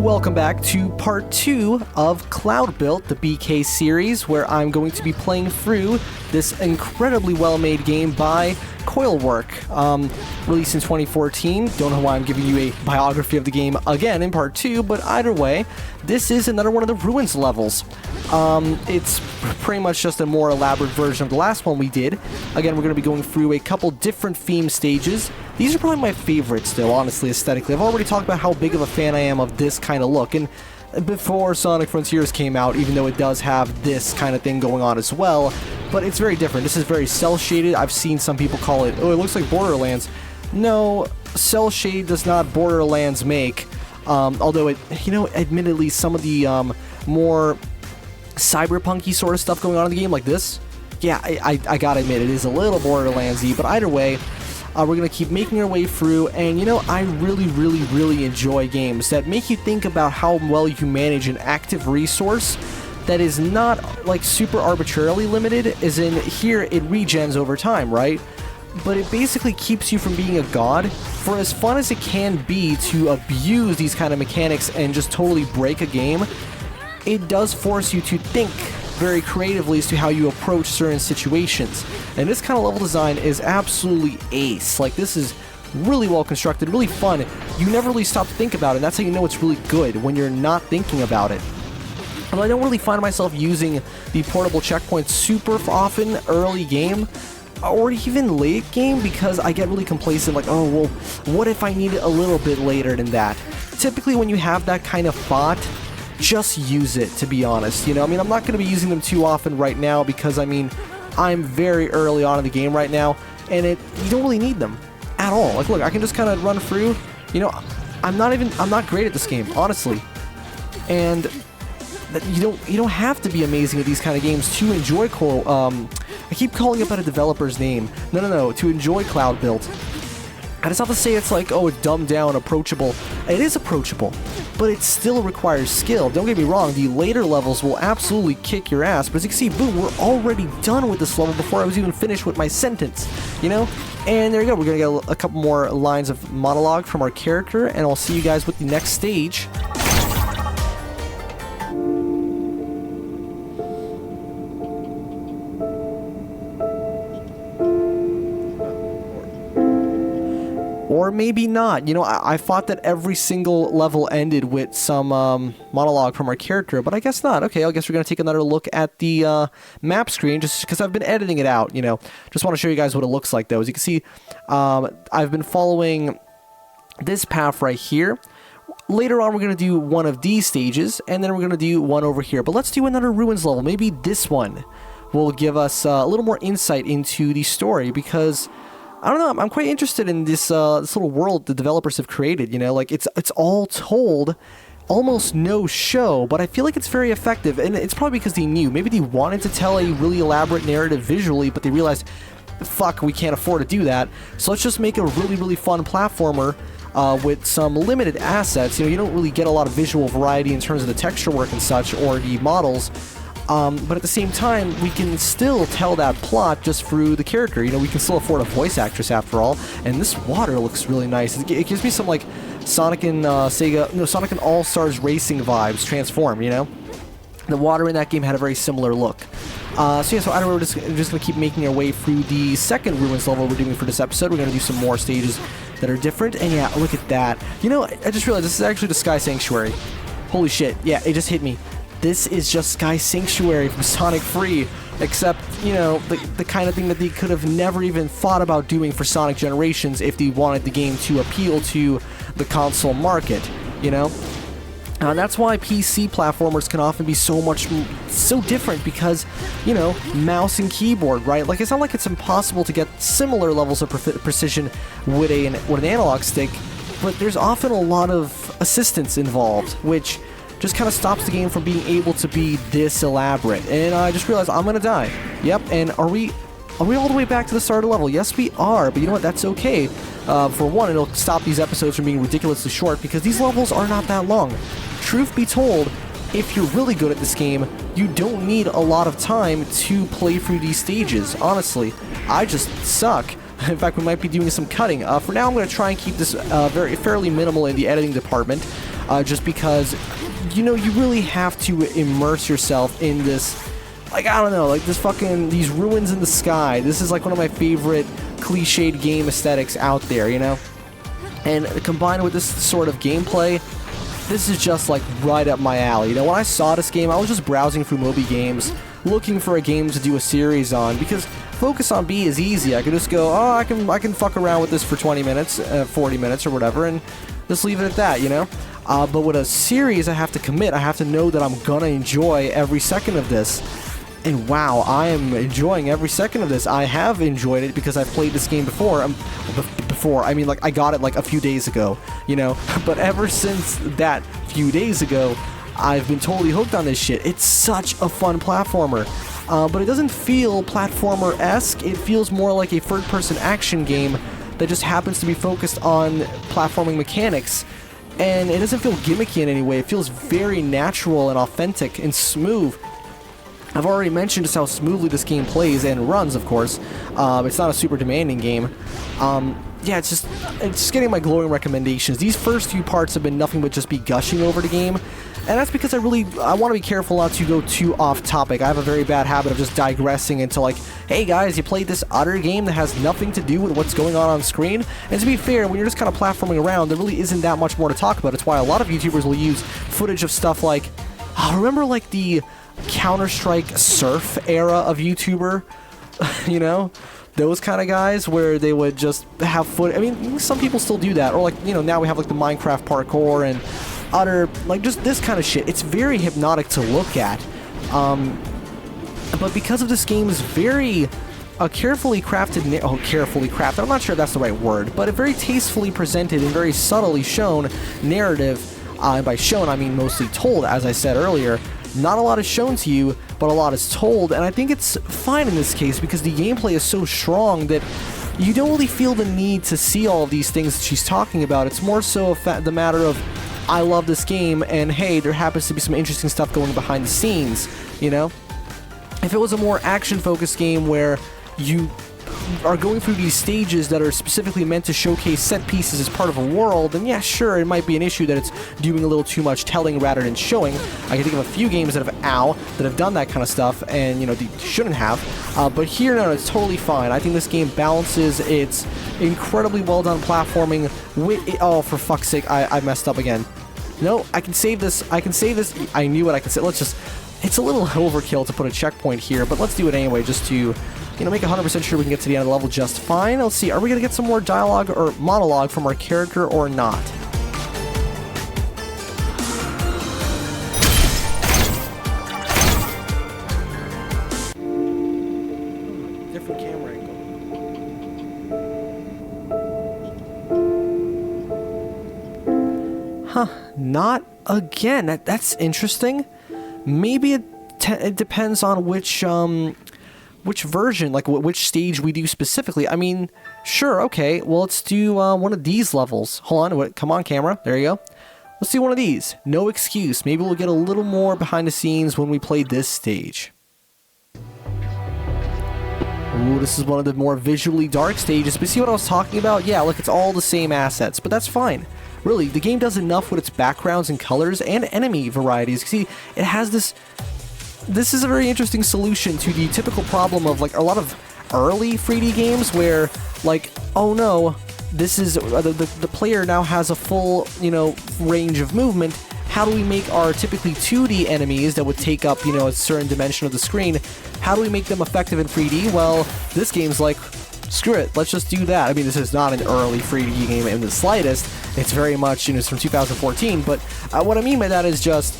Welcome back to part 2 of Cloudbuilt, the BK series, where I'm going to be playing through this incredibly well-made game by Coilworks, released in 2014. Don't know why I'm giving you a biography of the game again in part 2, but either way, this is another one of the Ruins levels. It's pretty much just a more elaborate version of the last one we did. Again, we're going to be going through a couple different theme stages. These are probably my favorites, though, honestly, aesthetically. I've already talked about how big of a fan I am of this kind of look, and before Sonic Frontiers came out, even though it does have this kind of thing going on as well, but it's very different. This is very cel-shaded. I've seen some people call it, oh, it looks like Borderlands. No, cel shade does not Borderlands make, although it, admittedly, some of the more cyberpunky sort of stuff going on in the game, like this, yeah, I gotta admit, it is a little Borderlands-y, but either way, we're going to keep making our way through, and I really enjoy games that make you think about how well you manage an active resource that is not, like, super arbitrarily limited, as in, here, it regens over time, right? But it basically keeps you from being a god. For as fun as it can be to abuse these kind of mechanics and just totally break a game, it does force you to think very creatively as to how you approach certain situations. And this kind of level design is absolutely ace. Like, this is really well constructed, really fun. You never really stop to think about it, and that's how you know it's really good, when you're not thinking about it. Although I don't really find myself using the portable checkpoints super often early game, or even late game, because I get really complacent, like, oh, well, what if I need it a little bit later than that? Typically, when you have that kind of thought, just use it, to be honest. I'm not going to be using them too often right now because, I'm very early on in the game right now, and you don't really need them at all. Like, look, I can just kind of run through. I'm not great at this game, honestly. And you don't have to be amazing at these kind of games to enjoy I keep calling it by a developer's name. No, to enjoy Cloudbuilt. And it's not to say it's like, oh, it's dumbed down, approachable. It is approachable, but it still requires skill. Don't get me wrong, the later levels will absolutely kick your ass, but as you can see, boom, we're already done with this level before I was even finished with my sentence, And there you go, we're gonna get a couple more lines of monologue from our character, and I'll see you guys with the next stage. Or maybe not. I thought that every single level ended with some monologue from our character, but I guess not. Okay, I guess we're going to take another look at the map screen, just because I've been editing it out, Just want to show you guys what it looks like, though. As you can see, I've been following this path right here. Later on, we're going to do one of these stages, and then we're going to do one over here. But let's do another Ruins level. Maybe this one will give us a little more insight into the story, because I don't know, I'm quite interested in this this little world the developers have created, like it's all told, almost no show, but I feel like it's very effective, and it's probably because they knew. Maybe they wanted to tell a really elaborate narrative visually, but they realized, fuck, we can't afford to do that, so let's just make a really fun platformer with some limited assets. You don't really get a lot of visual variety in terms of the texture work and such, or the models. But at the same time, we can still tell that plot just through the character. We can still afford a voice actress after all. And this water looks really nice. It gives me some, like, Sonic and Sonic and All-Stars Racing vibes transform, The water in that game had a very similar look. So I don't know, we're just going to keep making our way through the second Ruins level we're doing for this episode. We're going to do some more stages that are different. And yeah, look at that. I just realized this is actually the Sky Sanctuary. Holy shit. Yeah, it just hit me. This is just Sky Sanctuary from Sonic 3, except, the kind of thing that they could have never even thought about doing for Sonic Generations if they wanted the game to appeal to the console market, That's why PC platformers can often be so different, because, mouse and keyboard, right? Like, it's not like it's impossible to get similar levels of precision with an analog stick, but there's often a lot of assistance involved, which just kind of stops the game from being able to be this elaborate. And I just realized I'm gonna die. Yep, and are we all the way back to the start of the level? Yes, we are, but you know what? That's okay. For one, it'll stop these episodes from being ridiculously short, because these levels are not that long. Truth be told, if you're really good at this game, you don't need a lot of time to play through these stages. Honestly, I just suck. In fact, we might be doing some cutting. For now, I'm going to try and keep this fairly minimal in the editing department. just because, you know, you really have to immerse yourself in this, like, I don't know, like this fucking, these ruins in the sky. This is like one of my favorite cliched game aesthetics out there, you know? And combined with this sort of gameplay, this is just like right up my alley. You know, when I saw this game, I was just browsing through Moby Games, looking for a game to do a series on, because Focus on B is easy. I could just go, oh, I can fuck around with this for 20 minutes, 40 minutes or whatever, and just leave it at that, you know? But with a series, I have to commit. I have to know that I'm gonna enjoy every second of this. And wow, I am enjoying every second of this. I have enjoyed it because I've played this game before. I mean, like, I got it like a few days ago, you know? But ever since that few days ago, I've been totally hooked on this shit. It's such a fun platformer. But it doesn't feel platformer-esque. It feels more like a third-person action game that just happens to be focused on platforming mechanics. And it doesn't feel gimmicky in any way. It feels very natural and authentic and smooth. I've already mentioned just how smoothly this game plays and runs, of course. It's not a super demanding game. Yeah, it's just getting my glowing recommendations. These first few parts have been nothing but just be gushing over the game. And that's because I want to be careful not to go too off topic. I have a very bad habit of just digressing into like, hey guys, you played this utter game that has nothing to do with what's going on screen? And to be fair, when you're just kind of platforming around, there really isn't that much more to talk about. It's why a lot of YouTubers will use footage of stuff like, remember like the Counter-Strike Surf era of YouTuber? You know? Those kind of guys where they would just have I mean, some people still do that. Or like, you know, now we have like the Minecraft parkour and utter, like just this kind of shit. It's very hypnotic to look at. But because of this game's very carefully crafted, carefully crafted, I'm not sure if that's the right word, but a very tastefully presented and very subtly shown narrative, and by shown I mean mostly told, as I said earlier. Not a lot is shown to you, but a lot is told, and I think it's fine in this case because the gameplay is so strong that you don't really feel the need to see all of these things that she's talking about. It's more so the matter of, I love this game, and hey, there happens to be some interesting stuff going behind the scenes, you know? If it was a more action-focused game where you are going through these stages that are specifically meant to showcase set pieces as part of a world, then yeah, sure, it might be an issue that it's doing a little too much telling rather than showing. I can think of a few games that have done that kind of stuff, and, you know, they shouldn't have. But here, no, it's totally fine. I think this game balances its incredibly well-done platforming with... Oh, for fuck's sake, I messed up again. No, I can save this. I knew what I could say. Let's just... It's a little overkill to put a checkpoint here, but let's do it anyway, just to, you know, make 100% sure we can get to the end of the level just fine. Let's see, are we going to get some more dialogue or monologue from our character or not? Different camera angle. Huh, not again. That's interesting. Maybe it depends on which version, like which stage we do specifically. I mean, sure, okay. Well, let's do one of these levels. Hold on, come on, camera. There you go. Let's do one of these. No excuse. Maybe we'll get a little more behind the scenes when we play this stage. Ooh, this is one of the more visually dark stages. But see what I was talking about? Yeah, look, it's all the same assets, but that's fine. Really, the game does enough with its backgrounds and colors and enemy varieties. See, it has this... This is a very interesting solution to the typical problem of, like, a lot of early 3D games where, like, oh no, this is... the player now has a full, you know, range of movement. How do we make our typically 2D enemies that would take up, you know, a certain dimension of the screen, how do we make them effective in 3D? Well, this game's like... Screw it, let's just do that. I mean, this is not an early 3D game in the slightest. It's very much, you know, it's from 2014, but what I mean by that is just,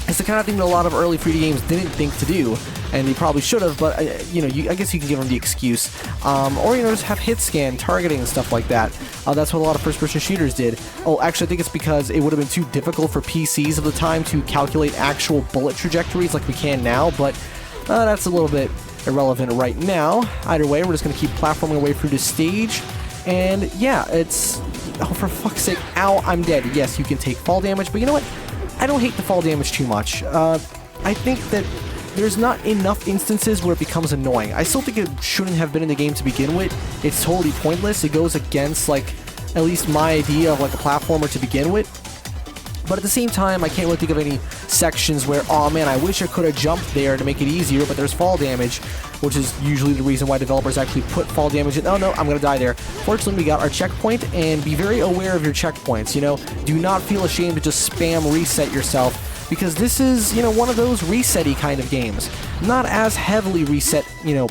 it's the kind of thing that a lot of early 3D games didn't think to do, and they probably should have, but, you know, I guess you can give them the excuse. Or, you know, just have hit scan, targeting, and stuff like that. That's what a lot of first-person shooters did. Oh, actually, I think it's because it would have been too difficult for PCs of the time to calculate actual bullet trajectories like we can now, but that's a little bit irrelevant right now. Either way, we're just going to keep platforming away through this stage, and yeah, it's... Oh, for fuck's sake, ow, I'm dead. Yes, you can take fall damage, but you know what? I don't hate the fall damage too much. I think that there's not enough instances where it becomes annoying. I still think it shouldn't have been in the game to begin with. It's totally pointless. It goes against, like, at least my idea of, like, a platformer to begin with. But at the same time, I can't really think of any sections where, oh man, I wish I could have jumped there to make it easier, but there's fall damage, which is usually the reason why developers actually put fall damage in. Oh no, I'm going to die there. Fortunately, we got our checkpoint, and be very aware of your checkpoints, you know. Do not feel ashamed to just spam reset yourself, because this is, you know, one of those reset-y kind of games. Not as heavily reset, you know,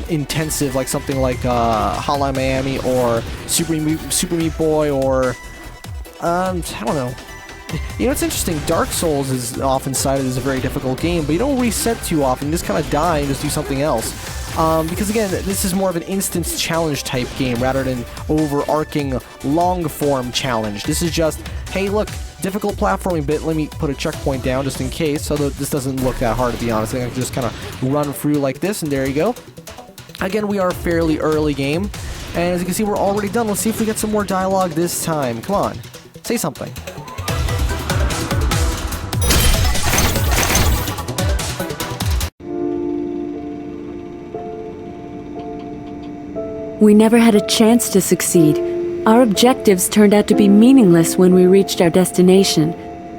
intensive, like something like Hotline Miami or Super Meat Boy or, I don't know. You know, it's interesting, Dark Souls is often cited as a very difficult game, but you don't reset too often, you just kind of die and just do something else. Because again, this is more of an instance challenge type game rather than overarching long-form challenge. This is just, hey look, difficult platforming bit, let me put a checkpoint down just in case, although this doesn't look that hard to be honest. I can just kind of run through like this, and there you go. Again, we are a fairly early game, and as you can see, we're already done. Let's see if we get some more dialogue this time. Come on, say something. We never had a chance to succeed. Our objectives turned out to be meaningless when we reached our destination,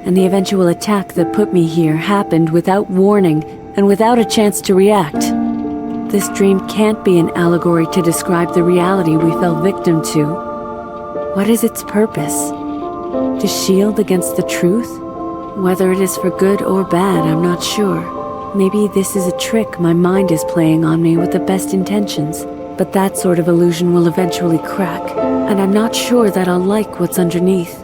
and the eventual attack that put me here happened without warning and without a chance to react. This dream can't be an allegory to describe the reality we fell victim to. What is its purpose? To shield against the truth? Whether it is for good or bad, I'm not sure. Maybe this is a trick my mind is playing on me with the best intentions. But that sort of illusion will eventually crack, and I'm not sure that I'll like what's underneath.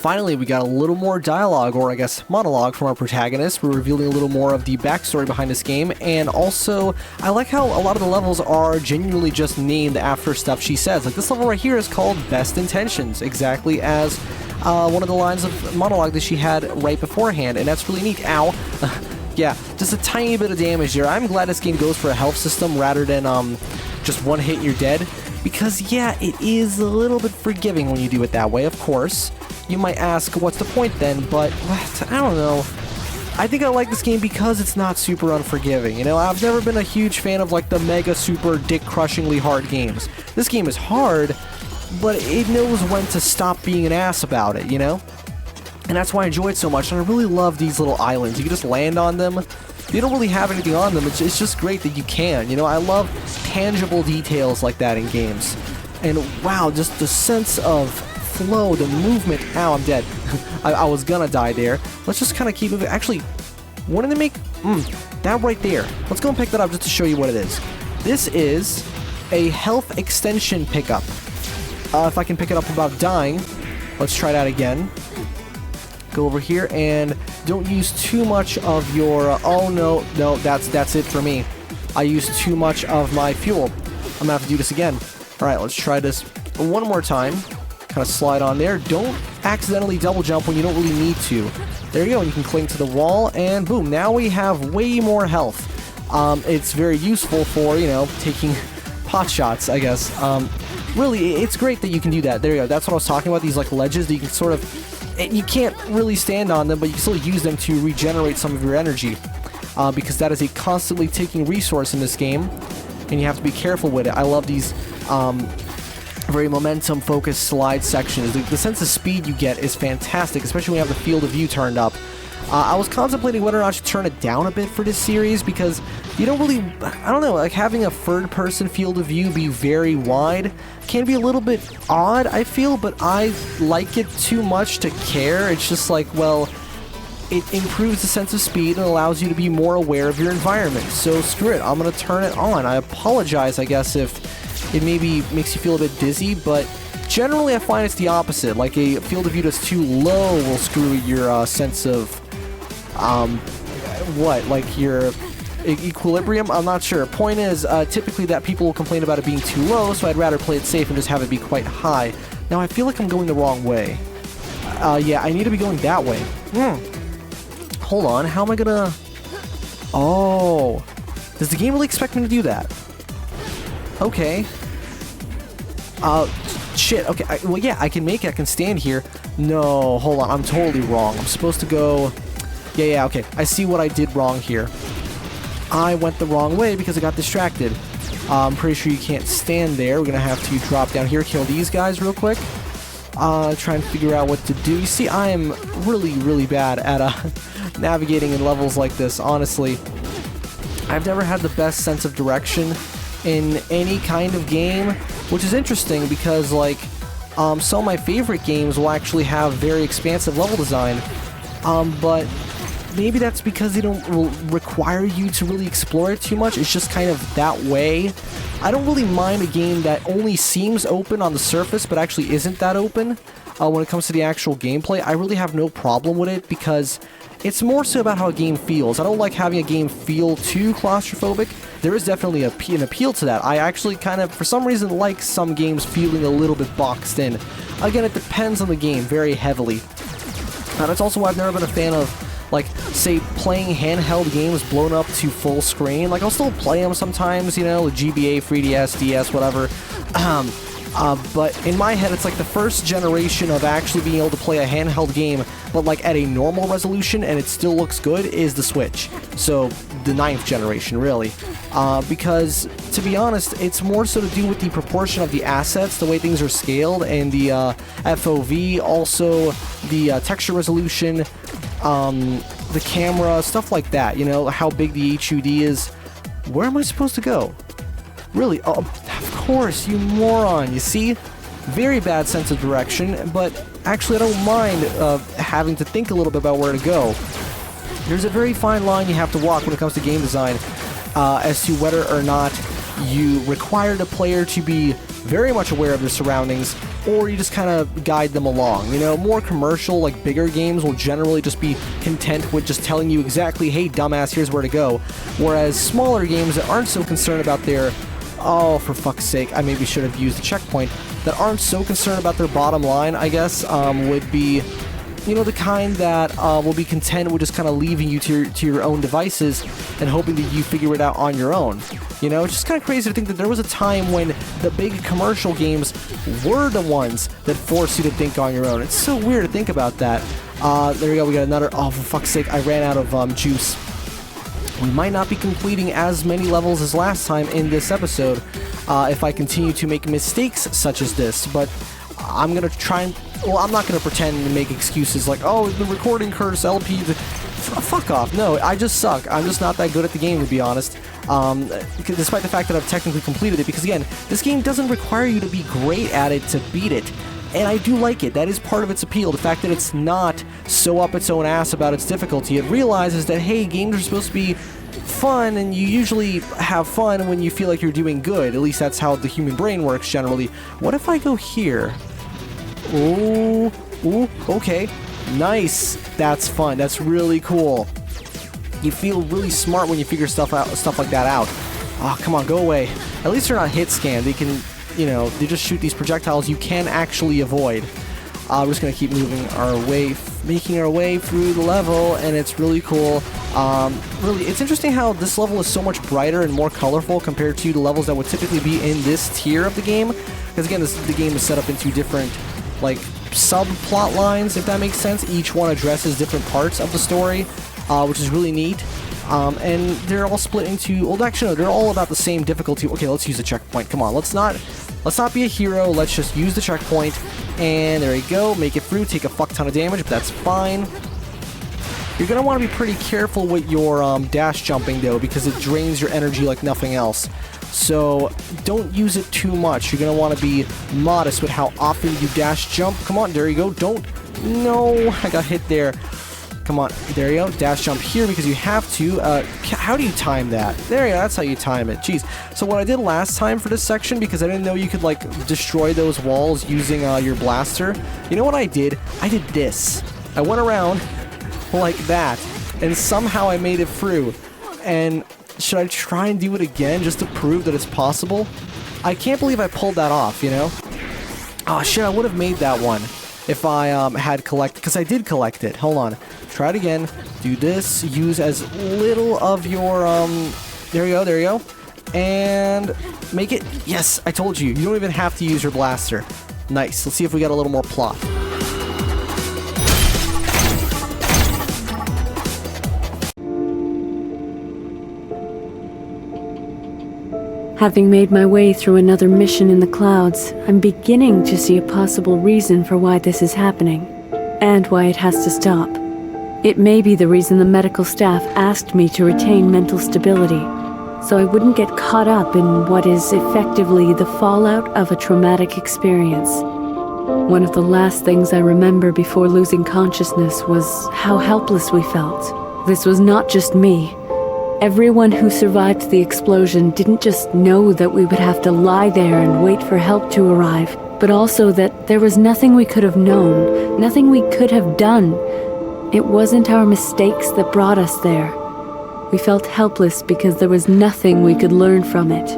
Finally, we got a little more dialogue, or I guess monologue, from our protagonist. We're revealing a little more of the backstory behind this game, and also, I like how a lot of the levels are genuinely just named after stuff she says. Like this level right here is called Best Intentions, exactly as one of the lines of monologue that she had right beforehand, and that's really neat. Ow. Yeah, just a tiny bit of damage there. I'm glad this game goes for a health system rather than just one hit and you're dead. Because, yeah, it is a little bit forgiving when you do it that way, of course. You might ask, what's the point then? But, I don't know. I think I like this game because it's not super unforgiving. You know, I've never been a huge fan of, like, the mega super dick-crushingly hard games. This game is hard, but it knows when to stop being an ass about it, you know? And that's why I enjoy it so much, and I really love these little islands. You can just land on them. You don't really have anything on them. It's just great that you can. You know, I love tangible details like that in games. And wow, just the sense of flow, the movement. Ow, I'm dead. I was gonna die there. Let's just kind of keep moving. Actually, what did they make? That right there. Let's go and pick that up just to show you what it is. This is a health extension pickup. If I can pick it up without dying, let's try that again. Go over here and don't use too much of your oh no, that's it for me. I used too much of my fuel. I'm gonna have to do this again. Alright, let's try this one more time. Kind of slide on there. Don't accidentally double jump when you don't really need to. There you go, and you can cling to the wall, and boom, now we have way more health. It's very useful for, you know, taking pot shots, I guess. Really, it's great that you can do that. There you go, that's what I was talking about, these like ledges that you can sort of, you can't really stand on them, but you can still use them to regenerate some of your energy. Because that is a constantly taking resource in this game, and you have to be careful with it. I love these very momentum-focused slide sections. The sense of speed you get is fantastic, especially when you have the field of view turned up. I was contemplating whether or not I should turn it down a bit for this series, because you don't really, I don't know, like having a third-person field of view be very wide can be a little bit odd, I feel, but I like it too much to care. It's just like, well, it improves the sense of speed and allows you to be more aware of your environment. So screw it, I'm going to turn it on. I apologize, I guess, if it maybe makes you feel a bit dizzy, but generally I find it's the opposite. Like a field of view that's too low will screw your sense of like your equilibrium? I'm not sure. Point is, typically that people will complain about it being too low, so I'd rather play it safe and just have it be quite high. Now, I feel like I'm going the wrong way. Yeah, I need to be going that way. Hold on, how am I gonna... Oh. Does the game really expect me to do that? Okay. Shit, okay, well, yeah, I can make it, I can stand here. No, hold on, I'm totally wrong. I'm supposed to go... Yeah, okay, I see what I did wrong here. I went the wrong way because I got distracted. I'm pretty sure you can't stand there. We're gonna have to drop down here, kill these guys real quick. trying to figure out what to do. You see, I am really bad at navigating in levels like this, honestly. I've never had the best sense of direction in any kind of game, which is interesting because, like, some of my favorite games will actually have very expansive level design, but maybe that's because they don't require you to really explore it too much. It's just kind of that way. I don't really mind a game that only seems open on the surface, but actually isn't that open. When it comes to the actual gameplay, I really have no problem with it because it's more so about how a game feels. I don't like having a game feel too claustrophobic. There is definitely an appeal to that. I actually kind of, for some reason, like some games feeling a little bit boxed in. Again, it depends on the game very heavily. That's also why I've never been a fan of, like, say, playing handheld games blown up to full screen. Like, I'll still play them sometimes, you know, GBA, 3DS, DS, whatever. But in my head, it's like the first generation of actually being able to play a handheld game, but like at a normal resolution and it still looks good, is the Switch. So the 9th generation, really. Because, to be honest, it's more so to do with the proportion of the assets, the way things are scaled, and the FOV, also the texture resolution, the camera, stuff like that, you know, how big the HUD is. Where am I supposed to go? Really? Oh, of course, you moron. You see? Very bad sense of direction, but actually I don't mind having to think a little bit about where to go. There's a very fine line you have to walk when it comes to game design as to whether or not you require the player to be very much aware of their surroundings, or you just kind of guide them along. You know, more commercial, like bigger games will generally just be content with just telling you exactly, hey, dumbass, here's where to go. Whereas smaller games that aren't so concerned about their, oh, for fuck's sake, I maybe should have used a checkpoint, that aren't so concerned about their bottom line, I guess, would be, you know, the kind that will be content with just kind of leaving you to your own devices and hoping that you figure it out on your own. You know, it's just kind of crazy to think that there was a time when the big commercial games were the ones that forced you to think on your own. It's so weird to think about that. There we go, we got another, oh, for fuck's sake, I ran out of juice. We might not be completing as many levels as last time in this episode if I continue to make mistakes such as this, but I'm going to try and, well, I'm not going to pretend to make excuses like, oh, the recording curse, LP, fuck off. No, I just suck. I'm just not that good at the game, to be honest, despite the fact that I've technically completed it, because again, this game doesn't require you to be great at it to beat it. And I do like it. That is part of its appeal. The fact that it's not so up its own ass about its difficulty. It realizes that, hey, games are supposed to be fun, and you usually have fun when you feel like you're doing good. At least that's how the human brain works generally. What if I go here? Ooh, okay. Nice. That's fun. That's really cool. You feel really smart when you figure stuff like that out. Oh, come on, go away. At least they're not hit scan. They can, you know, they just shoot these projectiles you can actually avoid. We're just going to keep moving our way, making our way through the level, and it's really cool. Really, it's interesting how this level is so much brighter and more colorful compared to the levels that would typically be in this tier of the game. Because again, the game is set up into different, like, subplot lines, if that makes sense. Each one addresses different parts of the story, which is really neat. And they're all split into, well, actually, no, they're all about the same difficulty. Okay, let's use the checkpoint. Come on, let's not be a hero. Let's just use the checkpoint. And there we go. Make it through. Take a fuck ton of damage, but that's fine. You're going to want to be pretty careful with your dash jumping, though, because it drains your energy like nothing else. So don't use it too much. You're going to want to be modest with how often you dash jump. Come on, there you go. Don't. No, I got hit there. Come on, there you go. Dash jump here because you have to. How do you time that? There you go, that's how you time it. Jeez. So what I did last time for this section, because I didn't know you could, like, destroy those walls using your blaster, you know what I did? I did this. I went around like that, and somehow I made it through. And should I try and do it again just to prove that it's possible? I can't believe I pulled that off, you know? Oh, shit, I would have made that one if I had collected, because I did collect it. Hold on. Try it again. Do this. Use as little of your, there you go, there you go. And make it, yes, I told you. You don't even have to use your blaster. Nice. Let's see if we got a little more plot. Having made my way through another mission in the clouds, I'm beginning to see a possible reason for why this is happening, and why it has to stop. It may be the reason the medical staff asked me to retain mental stability, so I wouldn't get caught up in what is effectively the fallout of a traumatic experience. One of the last things I remember before losing consciousness was how helpless we felt. This was not just me. Everyone who survived the explosion didn't just know that we would have to lie there and wait for help to arrive, but also that there was nothing we could have known, nothing we could have done. It wasn't our mistakes that brought us there. We felt helpless because there was nothing we could learn from it.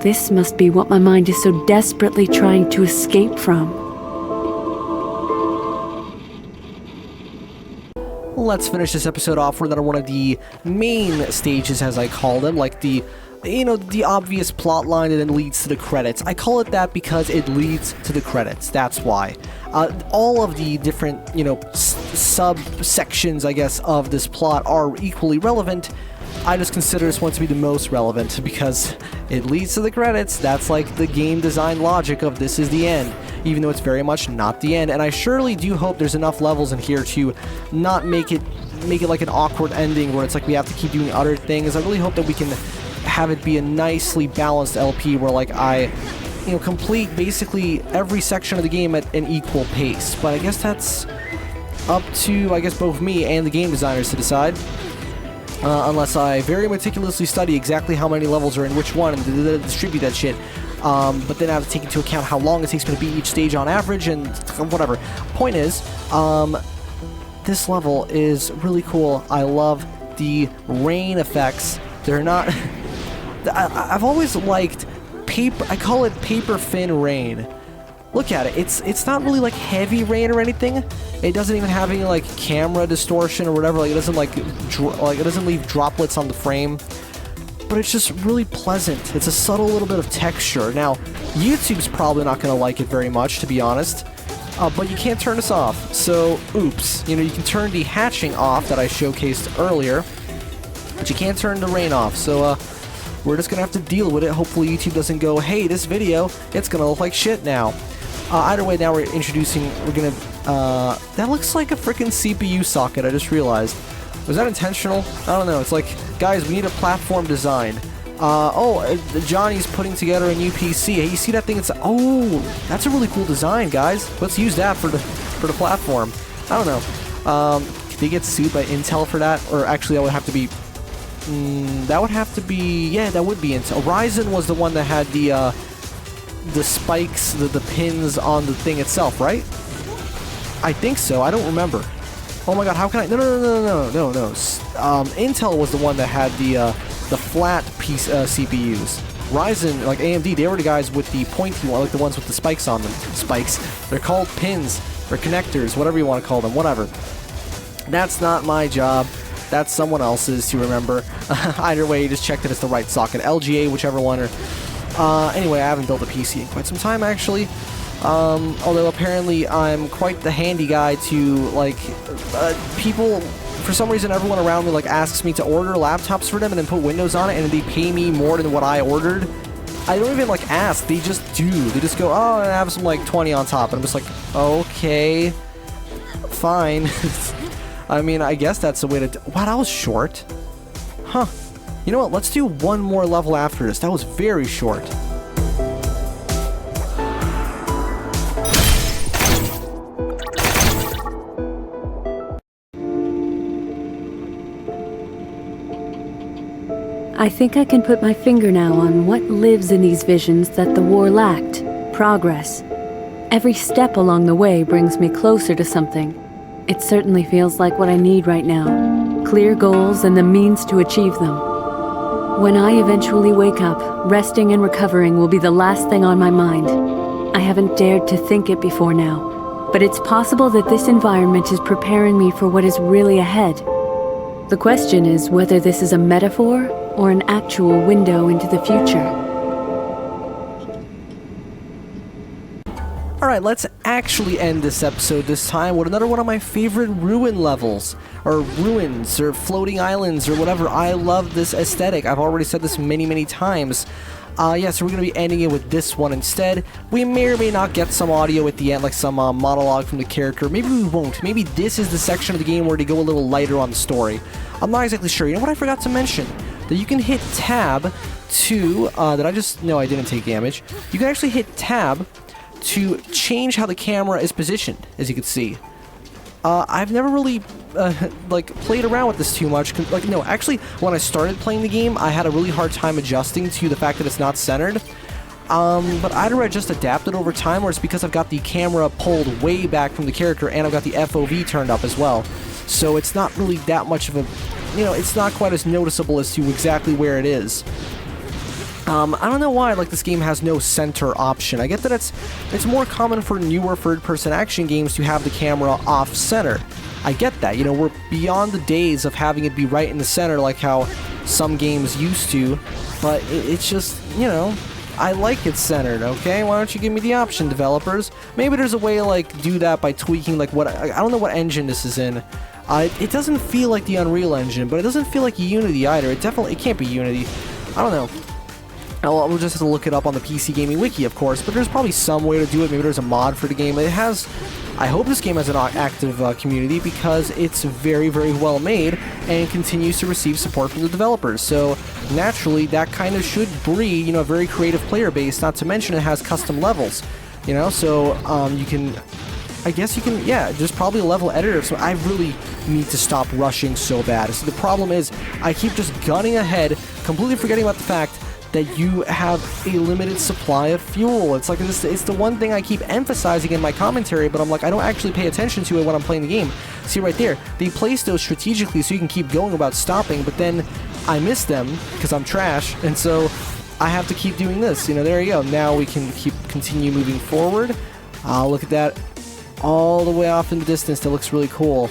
This must be what my mind is so desperately trying to escape from. Let's finish this episode off with another one of the main stages, as I call them, like the obvious plot line that then leads to the credits. I call it that because it leads to the credits. That's why. All of the different, subsections, I guess, of this plot are equally relevant. I just consider this one to be the most relevant because it leads to the credits. That's like the game design logic of this is the end, even though it's very much not the end. And I surely do hope there's enough levels in here to not make it like an awkward ending where it's like we have to keep doing other things. I really hope that we can have it be a nicely balanced LP where like I complete basically every section of the game at an equal pace. But I guess that's up to both me and the game designers to decide. Unless I very meticulously study exactly how many levels are in which one and distribute that shit. But then I have to take into account how long it takes me to beat each stage on average and whatever. Point is, this level is really cool. I love the rain effects. They're not... I've always liked paper... I call it paper thin rain. Look at it. It's not really like heavy rain or anything. It doesn't even have any like camera distortion or whatever. Like it doesn't it doesn't leave droplets on the frame. But it's just really pleasant. It's a subtle little bit of texture. Now, YouTube's probably not going to like it very much, to be honest. But you can't turn this off. So, oops. You can turn the hatching off that I showcased earlier. But you can't turn the rain off. So, we're just going to have to deal with it. Hopefully YouTube doesn't go, hey, this video, it's going to look like shit now. Either way, now we're going to, that looks like a freaking CPU socket, I just realized. Was that intentional? I don't know. It's like, guys, we need a platform design. Johnny's putting together a new PC. Hey, you see that thing? That's a really cool design, guys. Let's use that for the platform. I don't know. Did they get sued by Intel for that? Or actually, that would have to be... yeah, that would be Intel. Ryzen was the one that had the spikes, the pins on the thing itself, right? I think so. I don't remember. Oh my god, how can I... No. Intel was the one that had the flat piece CPUs. Ryzen, like AMD, they were the guys with the pointy one, like the ones with the spikes on them. Spikes. They're called pins, or connectors, whatever you want to call them, whatever. That's not my job. That's someone else's to remember. Either way, you just check that it's the right socket. LGA, whichever one. Anyway, I haven't built a PC in quite some time, actually. Although apparently I'm quite the handy guy to, like, people, for some reason everyone around me, like, asks me to order laptops for them and then put Windows on it and they pay me more than what I ordered. I don't even, like, ask. They just do. They just go, oh, and I have some, like, 20 on top. And I'm just like, okay, fine. I mean, I guess that's the way to do... Wow, that was short. Huh. You know what? Let's do one more level after this. That was very short. I think I can put my finger now on what lives in these visions that the war lacked. Progress. Every step along the way brings me closer to something. It certainly feels like what I need right now. Clear goals and the means to achieve them. When I eventually wake up, resting and recovering will be the last thing on my mind. I haven't dared to think it before now, but it's possible that this environment is preparing me for what is really ahead. The question is whether this is a metaphor or an actual window into the future. Alright, let's actually end this episode this time with another one of my favorite ruin levels, or ruins, or floating islands, or whatever. I love this aesthetic. I've already said this many, many times. Yeah, so we're going to be ending it with this one instead. We may or may not get some audio at the end, like some monologue from the character. Maybe we won't. Maybe this is the section of the game where they go a little lighter on the story. I'm not exactly sure. You know what I forgot to mention? That you can hit tab to... No, I didn't take damage. You can actually hit tab to change how the camera is positioned, as you can see. I've never really, played around with this too much. No, actually, when I started playing the game, I had a really hard time adjusting to the fact that it's not centered. But either I just adapted over time, or it's because I've got the camera pulled way back from the character, and I've got the FOV turned up as well. So it's not really that much of a... it's not quite as noticeable as to exactly where it is. I don't know why, this game has no center option. I get that it's more common for newer third-person action games to have the camera off-center. I get that, we're beyond the days of having it be right in the center like how some games used to, but it's just, I like it centered, okay? Why don't you give me the option, developers? Maybe there's a way to, do that by tweaking, I don't know what engine this is in. It doesn't feel like the Unreal Engine, but it doesn't feel like Unity either. It can't be Unity. I don't know. We'll just have to look it up on the PC Gaming Wiki, of course, but there's probably some way to do it. Maybe there's a mod for the game. I hope this game has an active community because it's very, very well made and continues to receive support from the developers. So, naturally, that kind of should breed, a very creative player base, not to mention it has custom levels, so you can... I guess you can, there's probably a level editor, so I really need to stop rushing so bad. So the problem is, I keep just gunning ahead, completely forgetting about the fact that you have a limited supply of fuel. It's the one thing I keep emphasizing in my commentary, but I'm I don't actually pay attention to it when I'm playing the game. See right there, they place those strategically so you can keep going without stopping, but then I miss them because I'm trash, and so I have to keep doing this. There you go. Now we can continue moving forward. Look at that. All the way off in the distance, that looks really cool.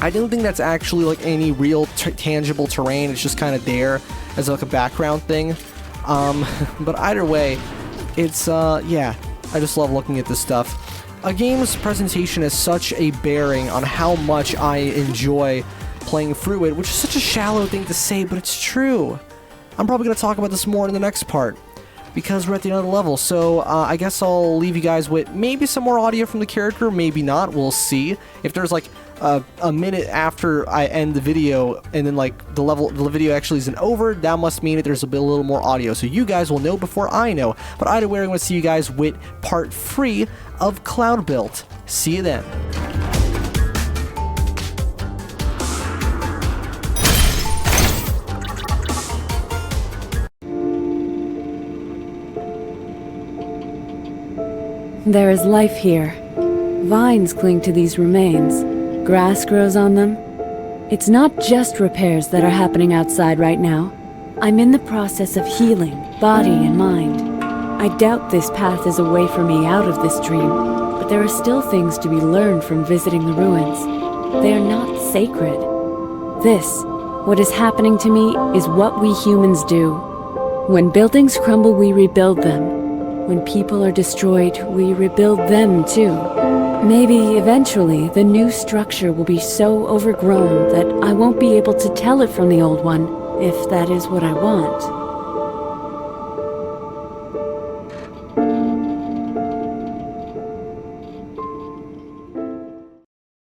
I don't think that's actually any real tangible terrain. It's just kind of there as a background thing. But either way, it's I just love looking at this stuff. A game's presentation has such a bearing on how much I enjoy playing through it, which is such a shallow thing to say, but it's true. I'm probably going to talk about this more in the next part, because we're at the end of the level. So I guess I'll leave you guys with maybe some more audio from the character, maybe not, we'll see. If there's a minute after I end the video and then the video actually isn't over, that must mean that there's a little more audio. So you guys will know before I know. But either way, I'm going to see you guys with part 3 of Cloudbuilt. See you then. There is life here. Vines cling to these remains. Grass grows on them. It's not just repairs that are happening outside right now. I'm in the process of healing, body and mind. I doubt this path is a way for me out of this dream, but there are still things to be learned from visiting the ruins. They are not sacred. This, what is happening to me, is what we humans do. When buildings crumble, we rebuild them. When people are destroyed, we rebuild them too. Maybe, eventually, the new structure will be so overgrown that I won't be able to tell it from the old one, if that is what I want.